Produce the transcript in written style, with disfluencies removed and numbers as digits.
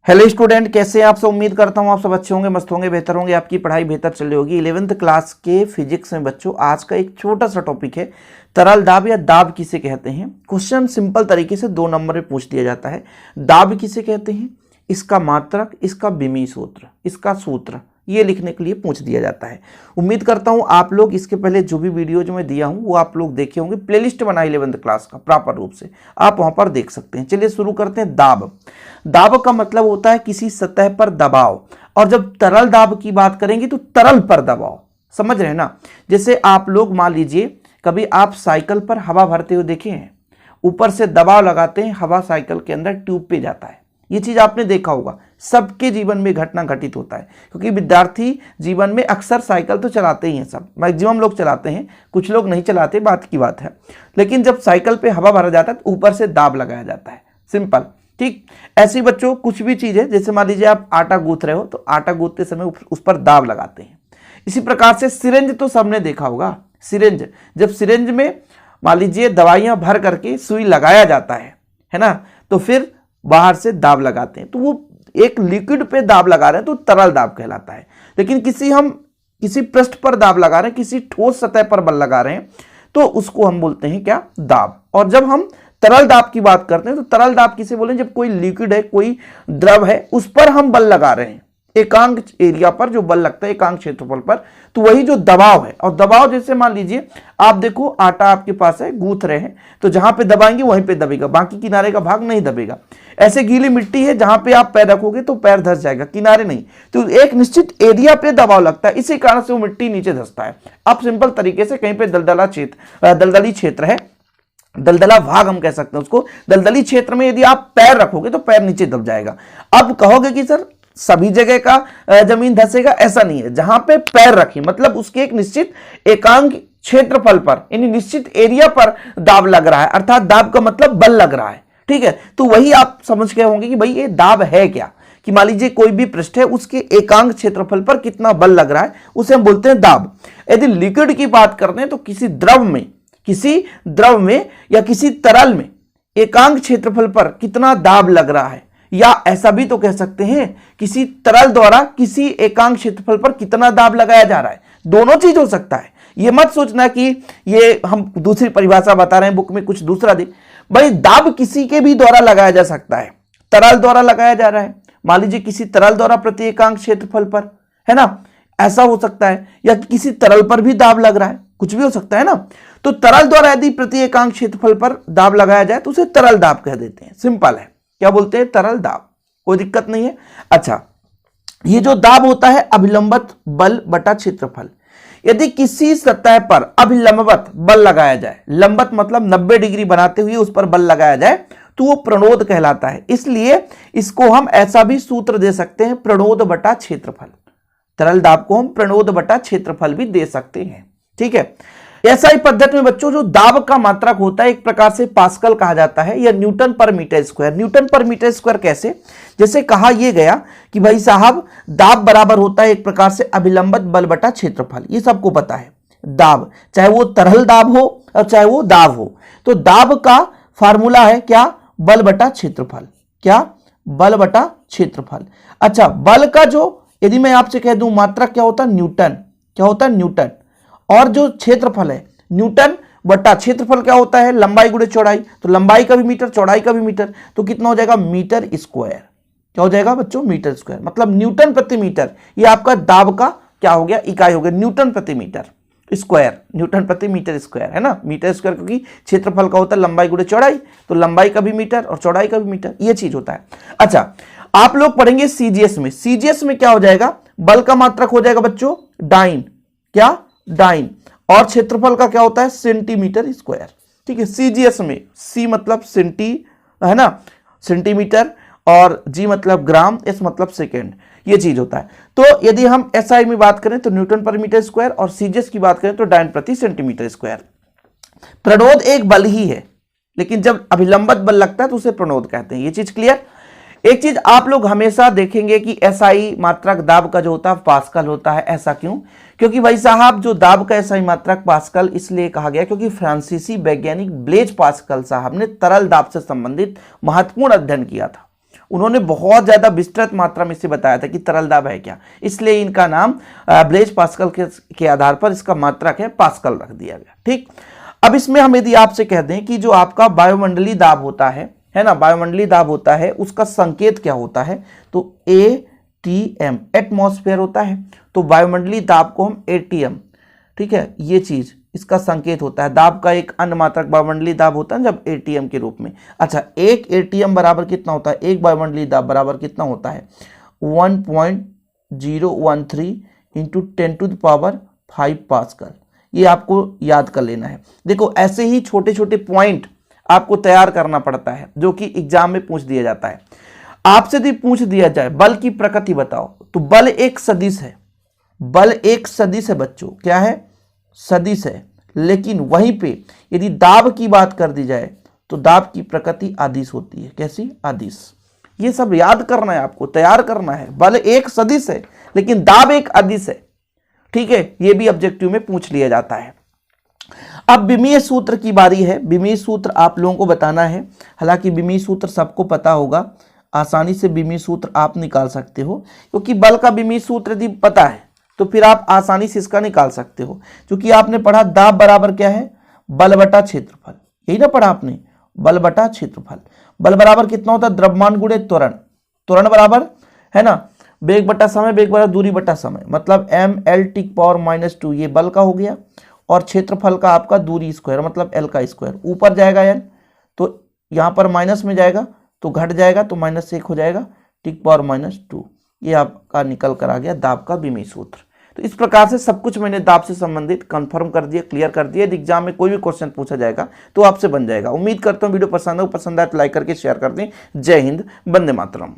Hello student, कैसे हैं आप सब। उम्मीद करता हूं आप सब अच्छे होंगे, मस्त होंगे, बेहतर होंगे, आपकी पढ़ाई बेहतर चल रही होगी। 11th क्लास के फिजिक्स में बच्चों आज का एक छोटा सा टॉपिक है तरल दाब या दाब किसे कहते हैं। क्वेश्चन सिंपल तरीके से 2 नंबर में पूछ दिया जाता है। दाब किसे कहते हैं, इसका मात्रक, इसका बिमी सूत्र, इसका सूत्र, ये लिखने के लिए पूछ दिया जाता है। उम्मीद करता हूं आप लोग इसके पहले जो भी वीडियो जो मैं दिया हूं वो आप लोग देखे होंगे। प्लेलिस्ट बनाई 11th क्लास का प्रॉपर रूप से, आप वहां पर देख सकते हैं। चलिए शुरू करते हैं। दाब, दाब का मतलब होता है किसी सतह पर दबाव। और जब तरल दाब की बात करेंगे तो तरल पर दबाव, समझ रहे हैं ना। जैसे आप लोग मान लीजिए कभी आप साइकिल पर हवा भरते हुए देखे हैं, ऊपर से दबाव लगाते हैं, हवा साइकिल के अंदर ट्यूब पे जाता है। ये चीज आपने देखा होगा, सबके जीवन में घटना घटित होता है, क्योंकि विद्यार्थी जीवन में अक्सर साइकिल तो चलाते ही हैं, सब मैक्सिमम लोग चलाते हैं, कुछ लोग नहीं चलाते, बात की बात है। लेकिन जब साइकिल पे हवा भरा जाता है तो ऊपर से दाब लगाया जाता है, सिंपल। ठीक ऐसे ही बच्चों कुछ भी चीज है, जैसे मान लीजिए आप आटा गूंथ रहे हो तो आटा गूंथते समय उस पर दाब लगाते हैं। इसी प्रकार से सिरिंज तो सबने देखा होगा। सिरिंज, जब सिरिंज में मान लीजिए दवाइयां भर करके सुई लगाया जाता है ना, तो फिर बाहर से दाब लगाते हैं, तो वो एक लिक्विड पे दाब लगा रहे हैं तो तरल दाब कहलाता है। लेकिन किसी पृष्ठ पर दाब लगा रहे हैं, किसी ठोस सतह पर बल लगा रहे हैं, तो उसको हम बोलते हैं क्या, दाब। और जब हम तरल दाब की बात करते हैं तो तरल दाब किसे बोले, जब कोई लिक्विड है, कोई द्रव है, उस पर हम बल लगा रहे हैं, एकांक एरिया पर जो बल लगता है, एकांक क्षेत्रफल पर, तो वही जो दबाव है। और दबाव जैसे मान लीजिए आप देखो आटा आपके पास है, गूंथ रहे हैं, तो जहां पे दबाएंगे वहीं पे दबेगा, बाकी किनारे का भाग नहीं दबेगा। ऐसे गीली मिट्टी है, जहां पे आप पैर रखोगे तो पैर धंस जाएगा, किनारे नहीं। तो एक निश्चित एरिया पे दबाव लगता है, इसी कारण से वो मिट्टी नीचे धंसता है। अब सिंपल तरीके से कहीं पे दलदली क्षेत्र है, दलदला भाग हम कह सकते हैं उसको, दलदली क्षेत्र में यदि आप पैर रखोगे तो पैर नीचे दब जाएगा। अब कहोगे कि सर सभी जगह का जमीन धंसेगा, ऐसा नहीं है। जहां पे पैर रखें मतलब उसके एक निश्चित एकांक क्षेत्रफल पर, यानी निश्चित एरिया पर दाब लग रहा है, अर्थात दाब का मतलब बल लग रहा है। ठीक है, तो वही आप समझ गए होंगे कि भाई ये दाब है क्या, कि मान लीजिए कोई भी पृष्ठ है, उसके एकांक क्षेत्रफल पर कितना बल लग रहा है, उसे हम बोलते हैं दाब। यदि लिक्विड की बात करते हैं तो किसी द्रव में या किसी तरल में एकांक क्षेत्रफल पर कितना दाब लग रहा है, या ऐसा भी तो कह सकते हैं किसी तरल द्वारा किसी एकांक क्षेत्रफल पर कितना दाब लगाया जा रहा है। दोनों चीज हो सकता है, ये मत सोचना कि ये हम दूसरी परिभाषा बता रहे हैं, बुक में कुछ दूसरा दे। भाई दाब किसी के भी द्वारा लगाया जा सकता है। तरल द्वारा लगाया जा रहा है, मान लीजिए किसी तरल द्वारा प्रति एकांक क्षेत्रफल पर, है ना, ऐसा हो सकता है। या किसी तरल पर भी दाब लग रहा है, कुछ भी हो सकता है ना। तो तरल द्वारा यदि प्रति एकांक क्षेत्रफल पर दाब लगाया जाए तो उसे तरल दाब कह देते हैं, सिंपल है। क्या बोलते हैं, तरल दाब, कोई दिक्कत नहीं है। अच्छा, ये जो दाब होता है अभिलंबत बल बटा क्षेत्रफल। यदि किसी सतह पर अभिलंबवत बल लगाया जाए, लंबत मतलब 90 डिग्री बनाते हुए उस पर बल लगाया जाए, तो वो प्रणोद कहलाता है। इसलिए इसको हम ऐसा भी सूत्र दे सकते हैं, प्रणोद बटा क्षेत्रफल। तरल दाब को हम प्रणोद बटा क्षेत्रफल भी दे सकते हैं। ठीक है, ऐसा ही पद्धति में बच्चों जो दाब का मात्रक होता है एक प्रकार से पास्कल कहा जाता है, या न्यूटन पर मीटर स्क्वायर। न्यूटन पर मीटर स्क्वायर कैसे, जैसे कहा यह गया कि भाई साहब दाब बराबर होता है एक प्रकार से अभिलंबत बल बटा क्षेत्रफल। ये सबको पता है, दाब चाहे वो तरल दाब हो और चाहे वो दाब हो, तो दाब का फार्मूला है क्या, बल बटा क्षेत्रफल। क्या, बल बटा क्षेत्रफल। अच्छा, बल का जो यदि मैं आपसे कह दूं मात्रक क्या होता है, न्यूटन। क्या होता है, न्यूटन। और जो क्षेत्रफल है न्यूटन बटा क्षेत्रफल क्या होता है, लंबाई गुणे चौड़ाई। तो लंबाई का भी मीटर, चौड़ाई का भी मीटर, तो कितना हो जाएगा, मीटर स्क्वायर। क्या हो जाएगा बच्चों, मीटर स्क्वायर, मतलब न्यूटन प्रति मीटर। ये आपका दाब का क्या हो गया, इकाई हो गया, न्यूटन प्रति मीटर स्क्वायर, न्यूटन प्रति मीटर स्क्वायर, है ना। मीटर स्क्वायर क्योंकि क्षेत्रफल का होता है लंबाई गुणे चौड़ाई, तो लंबाई का भी मीटर और चौड़ाई का भी मीटर, ये चीज होता है। अच्छा, आप लोग पढ़ेंगे सीजीएस में। सीजीएस में क्या हो जाएगा, बल का मात्रक हो जाएगा बच्चों डाइन। क्या, डाइन। और क्षेत्रफल का क्या होता है, सेंटीमीटर स्क्वायर। ठीक है, सीजीएस में सी मतलब सेंटी, है ना, सेंटीमीटर, और जी मतलब ग्राम, एस मतलब सेकेंड, ये चीज होता है। तो यदि हम एसआई में बात करें तो न्यूटन पर मीटर स्क्वायर, और सीजीएस की बात करें तो डाइन प्रति सेंटीमीटर स्क्वायर। प्रणोद एक बल ही है, लेकिन जब अभिलंबत बल लगता है तो उसे प्रणोद कहते हैं। ये चीज क्लियर। एक चीज आप लोग हमेशा देखेंगे कि एसआई मात्रक दाब का जो होता है पास्कल होता है। ऐसा क्यों, क्योंकि भाई साहब जो दाब का एसआई मात्रक पास्कल इसलिए कहा गया क्योंकि फ्रांसीसी वैज्ञानिक ब्लेज पास्कल साहब ने तरल दाब से संबंधित महत्वपूर्ण अध्ययन किया था। उन्होंने बहुत ज्यादा विस्तृत मात्रा में इसे बताया था कि तरल दाब है क्या, इसलिए इनका नाम ब्लेज पास्कल के आधार पर इसका मात्रक है पास्कल रख दिया गया। ठीक, अब इसमें हम यदि आपसे कह दें कि जो आपका वायुमंडलीय दाब होता है ना, वायुमंडलीय दाब होता है, उसका संकेत क्या होता है, तो ATM एटमॉस्फेयर होता है, तो वायुमंडलीय दाब को हम ATM, ठीक है, ये चीज इसका संकेत होता है। दाब का एक अन्य मात्रक वायुमंडलीय दाब होता है जब ATM के रूप में। अच्छा, एक ATM बराबर कितना होता है, एक वायुमंडलीय दाब बराबर कितना होता है, 1.013 इंटू 10⁵ पास्कल। ये आपको याद कर लेना है। देखो ऐसे ही छोटे छोटे पॉइंट आपको तैयार करना पड़ता है जो कि एग्जाम में पूछ दिया जाता है। आपसे यदि पूछ दिया जाए बल की प्रकृति बताओ, तो बल एक सदिश है, बल एक सदिश है बच्चों, क्या है, सदिश है। लेकिन वहीं पे यदि दाब की बात कर दी जाए तो दाब की प्रकृति अदिश होती है। कैसी, अदिश। ये सब याद करना है आपको, तैयार करना है। बल एक सदिश है लेकिन दाब एक अदिश है, ठीक है, ये भी ऑब्जेक्टिव में पूछ लिया जाता है। अब विमीय सूत्र की बारी है। विमीय सूत्र आप लोगों को बताना है। हालांकि विमीय सूत्र सबको पता होगा, आसानी से विमीय सूत्र आप निकाल सकते हो, क्योंकि बल का विमीय सूत्र यदि पता है तो फिर आप आसानी से इसका निकाल सकते हो। क्योंकि आपने पढ़ा दाब बराबर क्या है, बल बटा क्षेत्रफल, यही ना पढ़ा आपने, बल बटा क्षेत्रफल। बल बराबर कितना होता है, द्रव्यमान गुणे त्वरण, त्वरण बराबर है ना वेग बटा समय, वेग बराबर दूरी बटा समय, मतलब mL⁻², ये बल का हो गया, और क्षेत्रफल का आपका दूरी स्क्वायर, मतलब L का स्क्वायर। ऊपर जाएगा L तो यहाँ पर माइनस में जाएगा तो घट जाएगा, तो -1 हो जाएगा, T⁻²। ये आपका निकल कर आ गया दाब का विमीय सूत्र। तो इस प्रकार से सब कुछ मैंने दाब से संबंधित कंफर्म कर दिया, क्लियर कर दिया। यदि एग्जाम में कोई भी क्वेश्चन पूछा जाएगा तो आपसे बन जाएगा। उम्मीद करता हूँ वीडियो पसंद हो, पसंद आए तो लाइक करके शेयर कर दें। जय हिंद, वंदे मातरम।